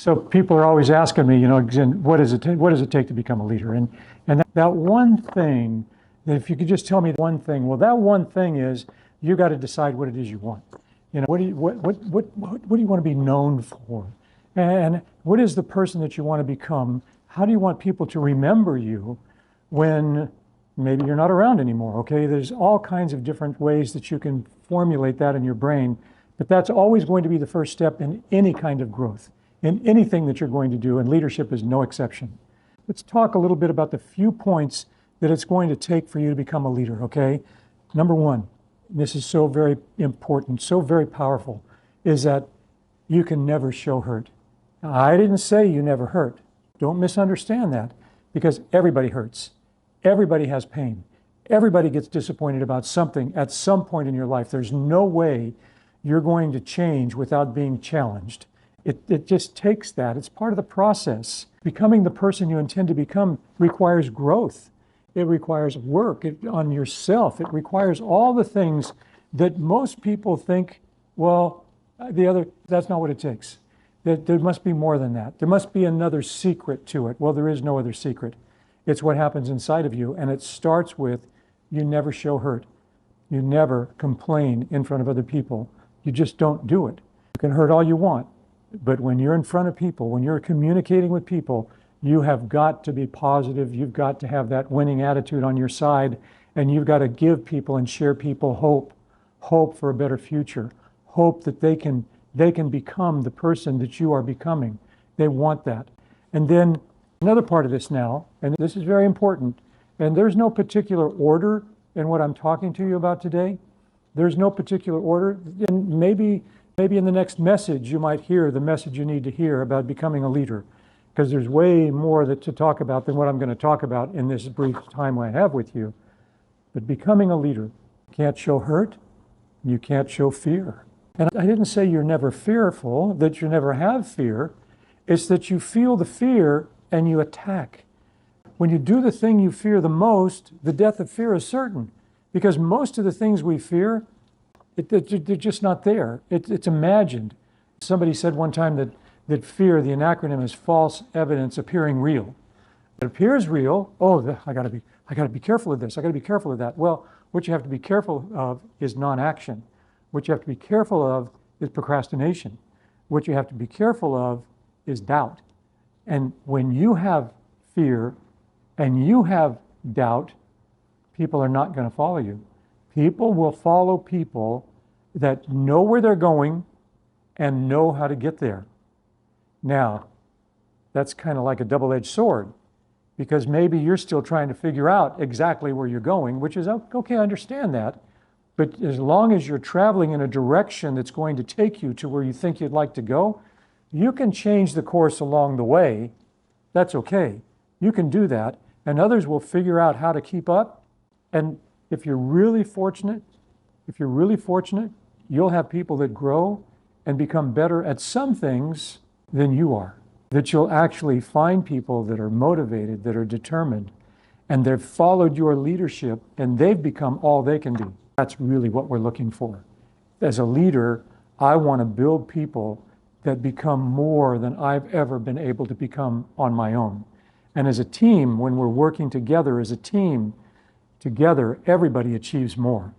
So people are always asking me, what does it take to become a leader? And that one thing, that if you could just tell me one thing, well, that one thing is you got to decide what it is you want. What do you want to be known for? And what is the person that you want to become? How do you want people to remember you when maybe you're not around anymore? Okay, there's all kinds of different ways that you can formulate that in your brain, but that's always going to be the first step in any kind of growth, in anything that you're going to do, and leadership is no exception. Let's talk a little bit about the few points that it's going to take for you to become a leader, okay? Number one, this is so very important, so very powerful, is that you can never show hurt. Now, I didn't say you never hurt. Don't misunderstand that, because everybody hurts. Everybody has pain. Everybody gets disappointed about something at some point in your life. There's no way you're going to change without being challenged. It just takes that. It's part of the process. Becoming the person you intend to become requires growth. It requires work on yourself. It requires all the things that most people think, well, that's not what it takes. There must be more than that. There must be another secret to it. Well, there is no other secret. It's what happens inside of you, and it starts with you never show hurt. You never complain in front of other people. You just don't do it. You can hurt all you want, but when you're in front of people, when you're communicating with people, you have got to be positive. You've got to have that winning attitude on your side, and you've got to give people and share people hope for a better future, hope that they can become the person that you are becoming. They want that. And then another part of this now, and this is very important, and there's no particular order in what I'm talking to you about today. There's no particular order. And maybe in the next message you might hear the message you need to hear about becoming a leader, because there's way more to talk about than what I'm going to talk about in this brief time I have with you. But becoming a leader, you can't show hurt, you can't show fear. And I didn't say you're never fearful, that you never have fear. It's that you feel the fear and you attack. When you do the thing you fear the most, the death of fear is certain, because most of the things we fear, they're just not there. It's imagined. Somebody said one time that fear, the acronym is false evidence appearing real. It appears real. Oh, I got to be careful of this. I got to be careful of that. Well, what you have to be careful of is non-action. What you have to be careful of is procrastination. What you have to be careful of is doubt. And when you have fear and you have doubt, people are not going to follow you. People will follow people that know where they're going and know how to get there. Now, that's kind of like a double-edged sword, because maybe you're still trying to figure out exactly where you're going, which is okay, I understand that. But as long as you're traveling in a direction that's going to take you to where you think you'd like to go, you can change the course along the way. That's okay. You can do that, and others will figure out how to keep up. And if you're really fortunate, you'll have people that grow and become better at some things than you are. That you'll actually find people that are motivated, that are determined, and they've followed your leadership, and they've become all they can be. That's really what we're looking for. As a leader, I want to build people that become more than I've ever been able to become on my own. And as a team, when we're working together as a team, together, everybody achieves more.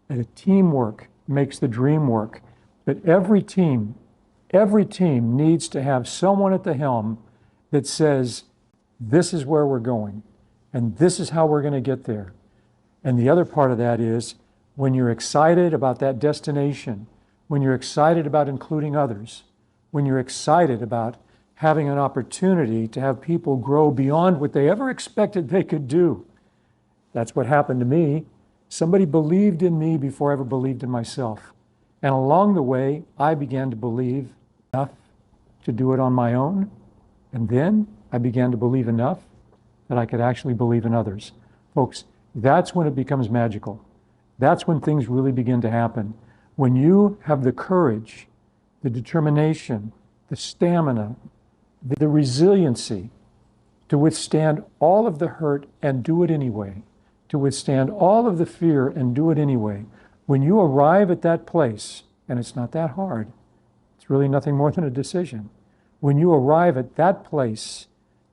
And teamwork makes the dream work. But every team needs to have someone at the helm that says, this is where we're going, and this is how we're going to get there. And the other part of that is, when you're excited about that destination, when you're excited about including others, when you're excited about having an opportunity to have people grow beyond what they ever expected they could do. That's what happened to me. Somebody believed in me before I ever believed in myself. And along the way, I began to believe enough to do it on my own. And then I began to believe enough that I could actually believe in others. Folks, that's when it becomes magical. That's when things really begin to happen. When you have the courage, the determination, the stamina, the resiliency to withstand all of the hurt and do it anyway, to withstand all of the fear and do it anyway. When you arrive at that place, and it's not that hard, it's really nothing more than a decision. When you arrive at that place,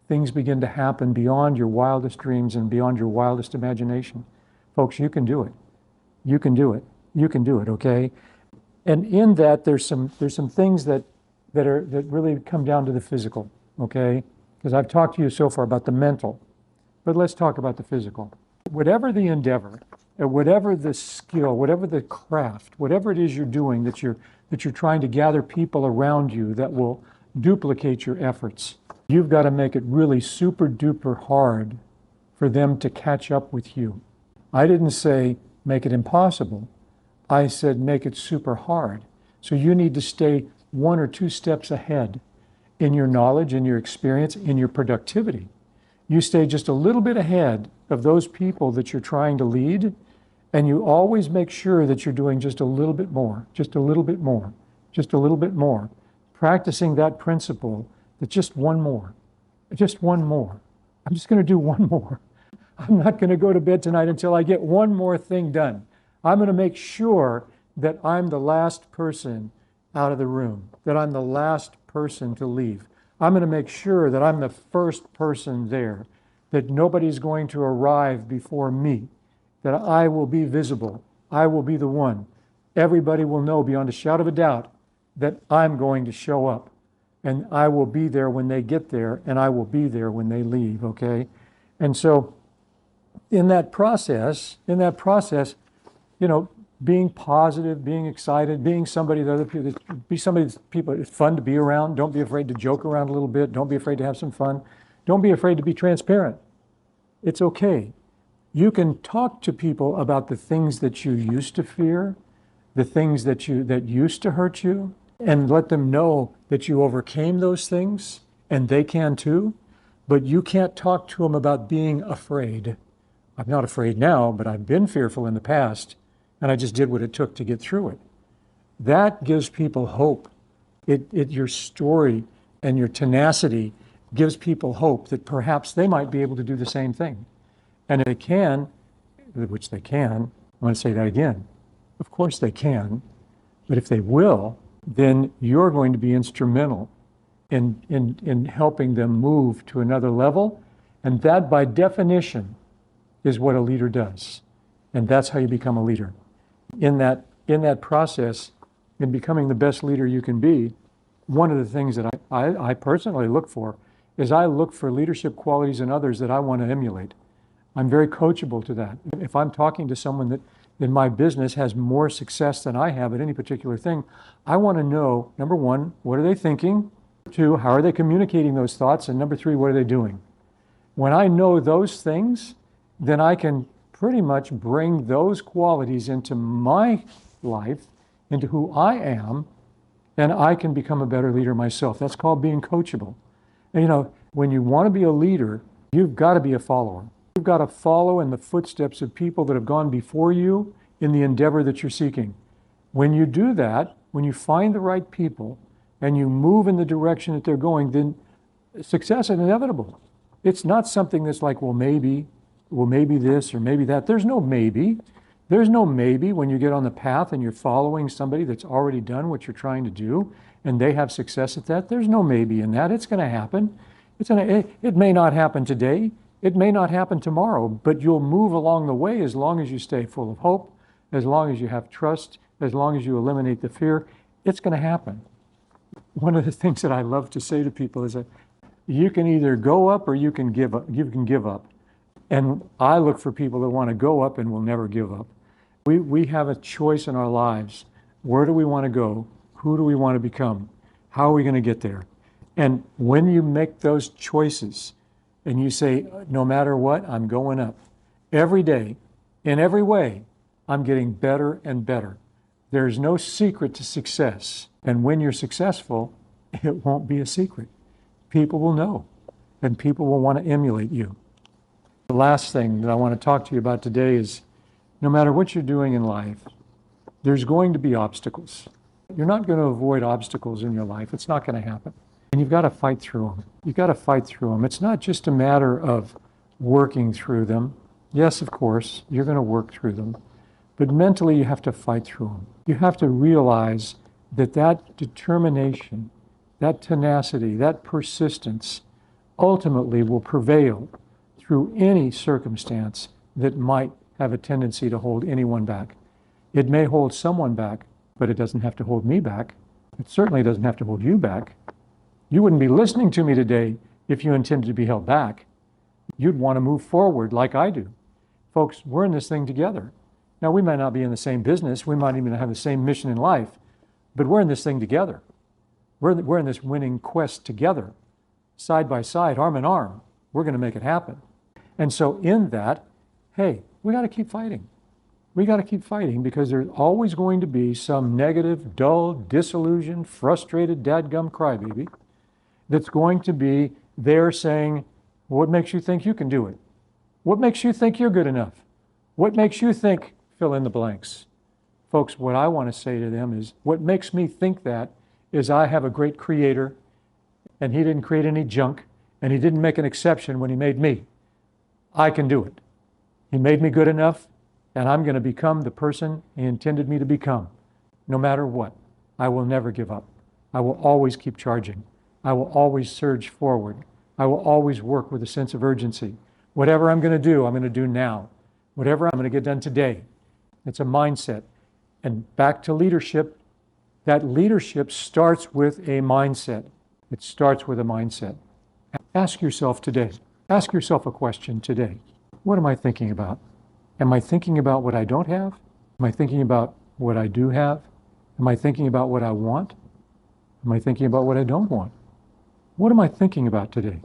things begin to happen beyond your wildest dreams and beyond your wildest imagination. Folks, you can do it. You can do it. You can do it, okay? And in that, there's some things that really come down to the physical, okay? Because I've talked to you so far about the mental, but let's talk about the physical. Whatever the endeavor, whatever the skill, whatever the craft, whatever it is you're doing that you're trying to gather people around you that will duplicate your efforts, you've got to make it really super duper hard for them to catch up with you. I didn't say make it impossible. I said make it super hard. So you need to stay 1 or 2 steps ahead in your knowledge, in your experience, in your productivity. You stay just a little bit ahead of those people that you're trying to lead, and you always make sure that you're doing just a little bit more, just a little bit more, just a little bit more. Practicing that principle that just one more, just one more. I'm just going to do one more. I'm not going to go to bed tonight until I get one more thing done. I'm going to make sure that I'm the last person out of the room, that I'm the last person to leave. I'm going to make sure that I'm the first person there, that nobody's going to arrive before me, that I will be visible. I will be the one. Everybody will know beyond a shadow of a doubt that I'm going to show up, and I will be there when they get there, and I will be there when they leave, okay? And so in that process, you know, being positive, being excited, being somebody that other people, be somebody that people, it's fun to be around. Don't be afraid to joke around a little bit. Don't be afraid to have some fun. Don't be afraid to be transparent. It's okay. You can talk to people about the things that you used to fear, the things that used to hurt you, and let them know that you overcame those things, and they can too. But you can't talk to them about being afraid. I'm not afraid now, but I've been fearful in the past, and I just did what it took to get through it. That gives people hope. Your story and your tenacity gives people hope that perhaps they might be able to do the same thing. And if they can, which they can, I'm going to say that again, of course they can, but if they will, then you're going to be instrumental in helping them move to another level. And that, by definition, is what a leader does. And that's how you become a leader. In that process, in becoming the best leader you can be, one of the things that I personally look for is I look for leadership qualities in others that I want to emulate. I'm very coachable to that. If I'm talking to someone that in my business has more success than I have at any particular thing, I want to know, number one, what are they thinking? 2, how are they communicating those thoughts? And number 3, what are they doing? When I know those things, then I can pretty much bring those qualities into my life, into who I am, and I can become a better leader myself. That's called being coachable. And you know, when you want to be a leader, you've got to be a follower. You've got to follow in the footsteps of people that have gone before you in the endeavor that you're seeking. When you do that, when you find the right people and you move in the direction that they're going, then success is inevitable. It's not something that's like, well, maybe this or maybe that. There's no maybe. There's no maybe when you get on the path and you're following somebody that's already done what you're trying to do and they have success at that. There's no maybe in that. It's going to happen. It may not happen today. It may not happen tomorrow, but you'll move along the way as long as you stay full of hope, as long as you have trust, as long as you eliminate the fear. It's going to happen. One of the things that I love to say to people is that you can either go up or you can give up. You can give up. And I look for people that want to go up and will never give up. We have a choice in our lives. Where do we want to go? Who do we want to become? How are we going to get there? And when you make those choices and you say, no matter what, I'm going up. Every day, in every way, I'm getting better and better. There's no secret to success. And when you're successful, it won't be a secret. People will know, and people will want to emulate you. The last thing that I want to talk to you about today is no matter what you're doing in life, there's going to be obstacles. You're not going to avoid obstacles in your life. It's not going to happen. And you've got to fight through them. You've got to fight through them. It's not just a matter of working through them. Yes, of course, you're going to work through them. But mentally, you have to fight through them. You have to realize that determination that tenacity, that persistence ultimately will prevail through any circumstance that might have a tendency to hold anyone back. It may hold someone back, but it doesn't have to hold me back. It certainly doesn't have to hold you back. You wouldn't be listening to me today if you intended to be held back. You'd want to move forward like I do. Folks, we're in this thing together. Now, we might not be in the same business. We might even have the same mission in life, but we're in this thing together. We're in this winning quest together, side by side, arm in arm. We're going to make it happen. And so in that, hey, we got to keep fighting. We got to keep fighting because there's always going to be some negative, dull, disillusioned, frustrated, dadgum crybaby that's going to be there saying, what makes you think you can do it? What makes you think you're good enough? What makes you think fill in the blanks? Folks, what I want to say to them is, what makes me think that is I have a great creator, and he didn't create any junk, and he didn't make an exception when he made me. I can do it. He made me good enough, and I'm going to become the person he intended me to become. No matter what, I will never give up. I will always keep charging. I will always surge forward. I will always work with a sense of urgency. Whatever I'm going to do, I'm going to do now. Whatever I'm going to get done today. It's a mindset. And back to leadership, that leadership starts with a mindset. It starts with a mindset. Ask yourself today, ask yourself a question today. What am I thinking about? Am I thinking about what I don't have? Am I thinking about what I do have? Am I thinking about what I want? Am I thinking about what I don't want? What am I thinking about today?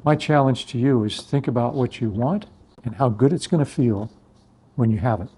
My challenge to you is think about what you want and how good it's going to feel when you have it.